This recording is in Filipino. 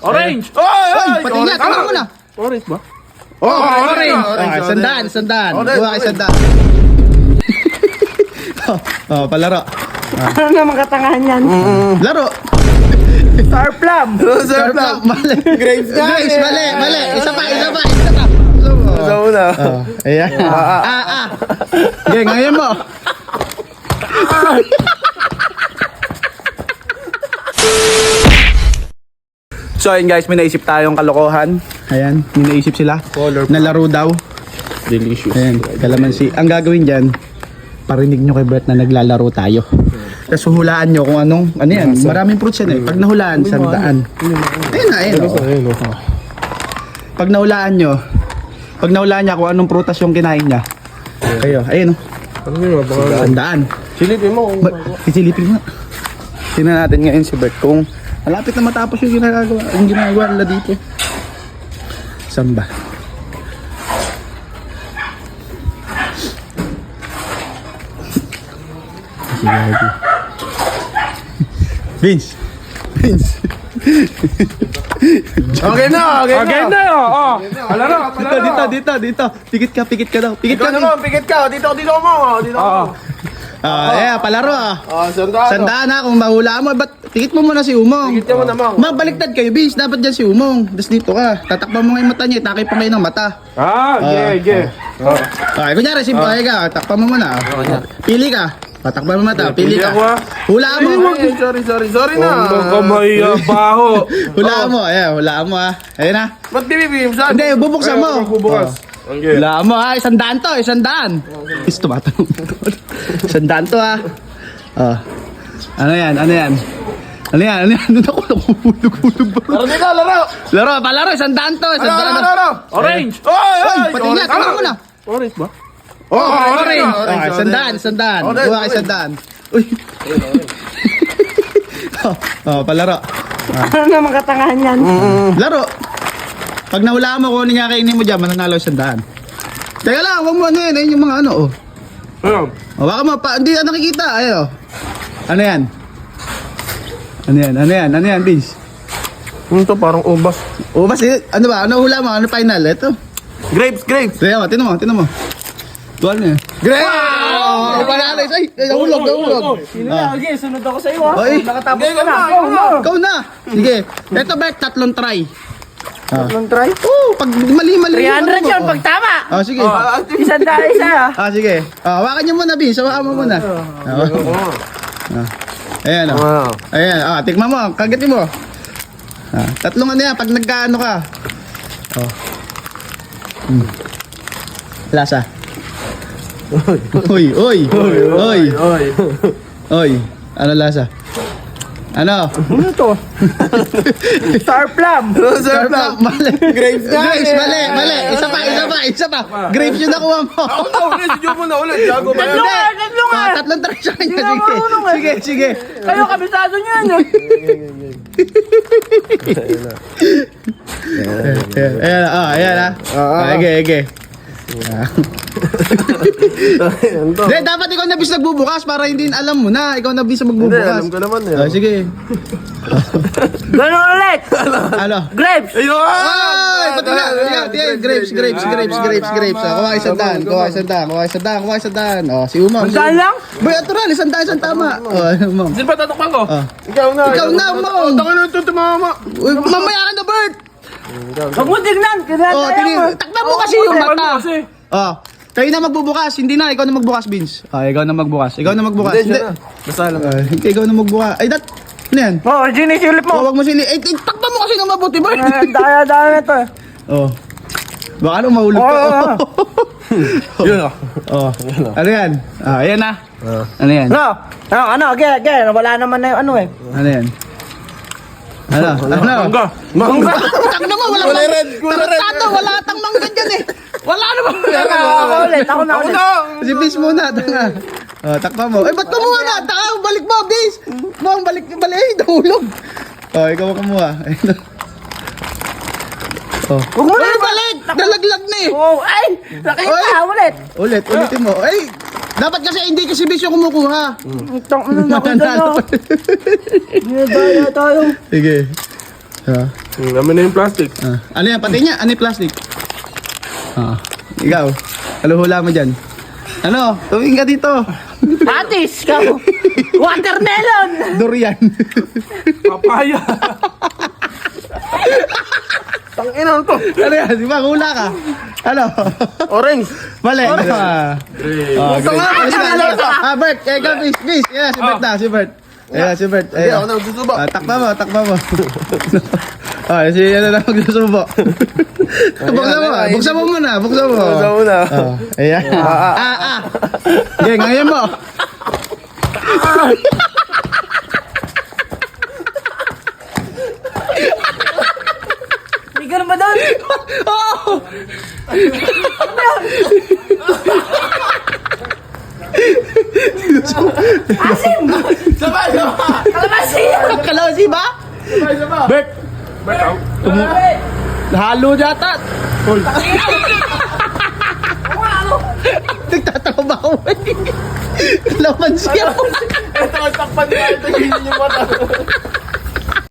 Orange! Pati niya, tingnan mo na. Orange ba? Orange! Sandaan, sandaan. Kuha kay sandaan. Palaro. Ano naman katangahan yan? Laro. Star plum! Sir Plum, mali. Grapes nga. Grapes, mali, mali. Isa pa. Sa una. Ayan. Okay, ngayon mo. So ayun guys, may naisip tayong kalokohan. Ayan, may naisip sila. Na laro daw. Delicious. Ayan, kalamansi. Ang gagawin dyan, parinig nyo kay Bert na naglalaro tayo. Tapos hulaan nyo kung anong, ano yan, maraming fruits yan eh. Pag nahulaan, sandaan. Ayun na, ayun. Pag nahulaan nyo, pag nahulaan niya kung anong prutas yung kinain niya. Kayo, ayun o. Ano yun? Sandaan. Silipin mo. Isilipin mo. Tingnan natin ngayon si Bert kung malapit na matapos yung ginagawa nila dito. Samba. Vince. Okay na. Palaro. Dito. Pikit ka daw. Pikit Ikaw ka. naman, pikit ka. Dito mo. Palaro Sandaan. Sandaan ha, kung mahula mo, ba't pikit mo muna si Umong. Pikit mo naman. Mabaliktad kayo, Vince. Dapat dyan si Umong. Tapos dito ka. Tatakpan mo nga yung mata niya. Takay pa kayo ng mata. Okay. Okay, kunyari, simple ka. Takpan mo muna. Pili ka. Patakpan mo mata. Pili ka. Hulaan mo. Sorry na. Kamay baho. Hulaan mo. Ayan, hulaan mo ha. Ayun ha. Ba't bibibim? Saan? Hindi, bubuksan mo. Bubukas. Okay. Hulaan mo ha. Isandaan to. Is tumatanong. Isandaan to ha. Ano yan? Ako nakuhulog ba? Laro. Palaro. Isandaan to. Orange! Pati niya, tingnan mo na. Orange ba? Orange. Sandaan. Kuha kay sandaan. Uy. Palaro. Ano naman katangahan yan? Laro. Pag nahulaan mo kung ano nga kainin mo dyan, mananalo yung sandaan. Teka lang, huwag mo ano yun. Ayun yung mga ano. Ayun. Baka mo, hindi ka nakikita. Ayun. Ano yan? Ano yan, Vince? Ano to? Parang ubas. Bas, ano ba? Ano hula mo? Ano final? Ito. Grapes. Tinan mo. Tuwan niya. Grapes! Panalis. Ay, nahulog. Sino na? Okay, sunod ako sa iyo ha. Oy. Nakatapos ka na. Ikaw na. Sige. Ito, Bert, 3 try. Tatlong try? Pag mali. 300 yun pag tama. Sige. Isang daan isa ha. Sige. Hawakan niyo muna, Vince. Hawakan mo muna. Ayan, Ayan, tikman mo. Kagatin mo. Tatlong ano yan. Pag nagkaano ka. Lasa. Oy. Ano lasa? Ano? Ano to? Star plum! Sir Plum. Mali. Grapes nga. Mali. Isa pa. Grapes yung nakuha mo. Ulit. Si Joe mo na ulit. Gago ba? Tatlo nga! Tatlong try sa kanya. Hindi na marunong eh. Sige. Kayo kabisado nyo yan eh. Ayan. Okay. Hindi, dapat ikaw na bis nagbubukas para hindi alam mo na. Ikaw na bis magbubukas. Alam ko naman eh. Sige. Ganun ulit! Ano? Grapes! Ayun! Ay! Pati na! Grapes. Kuha isang daan. Si Umang. Saan lang? Boy, natural. Isang tama. Umang. Sino ba tatakpan ko? Ikaw na, Umang. Tangan na ito, tumama. Mamaya ka na, Bert. Huwag mo tignan! Takpan mo kasi yung mata. Kayo na magbubukas. Hindi na. Ikaw na magbukas, Vince. Ikaw na magbukas. Hindi. Basta lang. Ikaw na magbukas. Ay, ano yan? Oo, Gini, silip mo! Huwag mo sili. Takpan mo kasi ng mabuti, Bert. Daya na to eh. Baka ano mahulog ka. Yun o. Ano yan? Ayan na. Ano yan? Okay, wala naman na yung ano eh. Ano yan? Ano? Mangga. Tang na mo, wala red. Tato, wala tang mangga dyan eh. Wala naman. Ako ulit. Si Bis muna, tanga. Takpa mo. Ba't kumuha na? Tanga, balik mo, Bis. Balik. Nahulog. Ikaw mo kumuha. Huwag mo na Balik! Nalaglag na eh. ay! Nakita, ulit. Ulitin mo. Dapat kasi hindi kasi Bis yung kumukuha. Itong ano na ako dyan. Daya tayo. Sige. Namin na yung plastic. Ano yan? Pati niya? Ano yung plastic? Ikaw. Ano hula mo dyan? Ano? Tumingin ka dito. Atis, ka. Watermelon. Durian. Papaya. Tangina to. Ano yan? Di ba? Hula ka. Ano? Orange. Mali. Ano? Puta nga. Alis ka, alis ka. Bert. Ikaw, please. Yeah, si Bert na. Si Bert. Ayan, si Bert. Hindi, ako Ayan. na magsusuba. Takpa mo, takpa mo. Si ano na magsusubo. Buksan mo muna, buksan mo. Buksan mo muna. Ayan. Okay, ngayon mo. Hindi ka naman doon. Asim. Sabay. Kalabasi. Kalawasi ba? Bert, halo data. Nagtatrabaho eh. Kalaman siya. Ito, takpan niya. Ito yung mata.